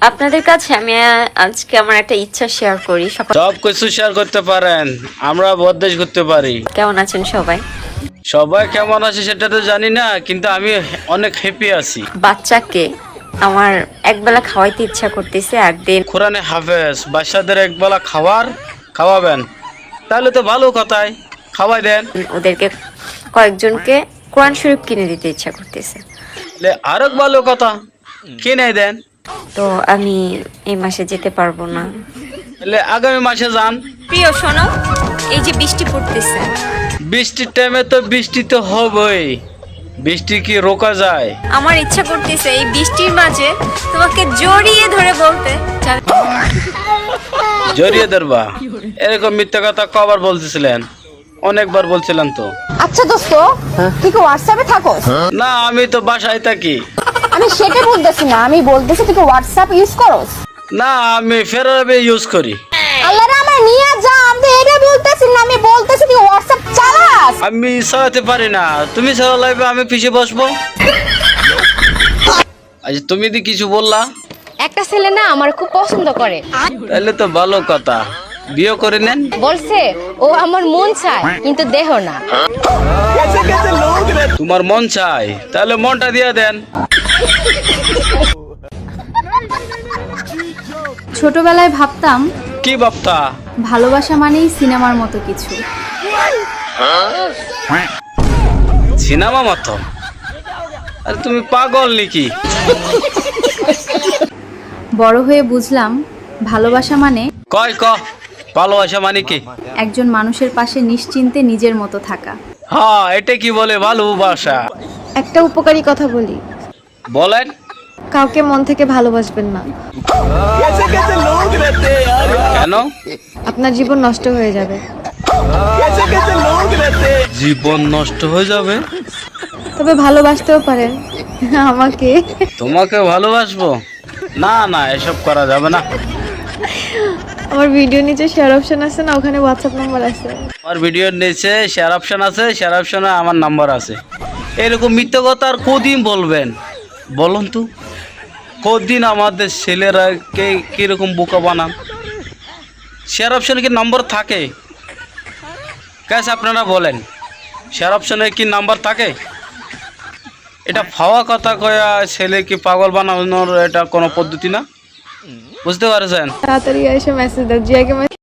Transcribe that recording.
আপনাদের কাছে আমি আজকে আমার একটা ইচ্ছা শেয়ার করি। সব কিছু শেয়ার করতে পারেন, আমরা বদদেশ করতে পারি। কেমন আছেন সবাই? সবাই কেমন আছে সেটা তো জানি না, কিন্তু আমি অনেক হ্যাপি আছি। বাচ্চাকে আমার একবেলা খাওয়াইতে ইচ্ছা করতেছে। একদিন কোরআনে হাফেজ, বাচ্চাদের একবেলা খাওয়াবেন, তাহলে তো ভালো কথাই, খাওয়াই দেন। ওদেরকে কয়েকজনকে কোরআন শরীফ কিনে দিতে ইচ্ছা করতেছে। আরো ভালো কথা, কিনে দেন। তো আমি এই মাসে যেতে পারবো না। তাহলে আগামী মাসে যান। প্রিয় শোনো, এই যে বৃষ্টি পড়তেছে, বৃষ্টির টাইমে তো বৃষ্টি তো হবেই, বৃষ্টি কি রোকা যায়? আমার ইচ্ছা করতেছে এই বৃষ্টির মাঝে তোমাকে জড়িয়ে ধরে বলতে, জড়িয়ে ধরবা? এরকম মিথ্যা কথা কবার বলতেছিলেন? অনেকবার বলছিলেন তো। আচ্ছা দোস্ত, তুই কি হোয়াটসঅ্যাপে থাকোস? না, আমি তো বাসায় থাকি। আমি সেটা বলতেছি না, আমি বলতেছি তুই কি হোয়াটসঅ্যাপ ইউজ করস? না, আমি ফেরাবে ইউজ করি। আল্লাহ রে, আমার নিয়ে যা, আমি তো এটা বলতেছি না, আমি বলতেছি তুই হোয়াটসঅ্যাপ চালাস। আমি চালাতে পারি না, তুমি চালাইবে, আমি পিছিয়ে বসবো। আচ্ছা, তুমি দি কিছু বললা? একটা ছেলে না আমার খুব পছন্দ করে, তাহলে তো ভালো কথা, বিয়ে করে নেন। বলছে ও আমার মন চায় কিন্তু দেহ না। তোমার মন চাই, তাহলে মনটা দিয়ে দেন। ছোটবেলায় ভাবতাম কি ভাবতা? ভালোবাসা মানেই সিনেমার মতো কিছু। সিনেমা মতো? আরে তুমি পাগল নাকি? বড় হয়ে বুঝলাম ভালোবাসা মানে ভালোবাসা মানে কি? একজন মানুষের পাশে নিশ্চিন্তে নিজের মতো থাকা। হ্যাঁ, এটা কি বলে ভালোবাসা? একটা উপকারী কথা বলি, বলেন। কাউকে মন থেকে ভালোবাসবেন না, কেন? আপনার জীবন নষ্ট হয়ে যাবে। জীবন নষ্ট হয়ে যাবে? তবে ভালোবাসতেও পারেন আমাকে। তোমাকে ভালোবাসবো? না না, এসব করা যাবে না। আমার ভিডিও নিচে শেয়ার অপশন আছে না, ওখানে হোয়াটসঅ্যাপ নাম্বার আছে। আমার ভিডিওর নিচে শেয়ার অপশন আছে, শেয়ার অপশনে আমার নাম্বার আছে। এরকম মিথ্যে কথা আর কদিন বলবেন বলুন তো? কদিন আমাদের ছেলেরাকে কিরকম বোকা বানান? শেয়ার অপশনে কি নাম্বার থাকে? গ্যাস আপনারা বলেন, শেয়ার অপশনে কি নাম্বার থাকে? এটা ফাওয়া কথা কয়া ছেলে কি পাগল বানানোর এটা কোনো পদ্ধতি না, বুঝতে পারছেন? তাড়াতাড়ি এসে মেসেজ দাও, জিয়াকে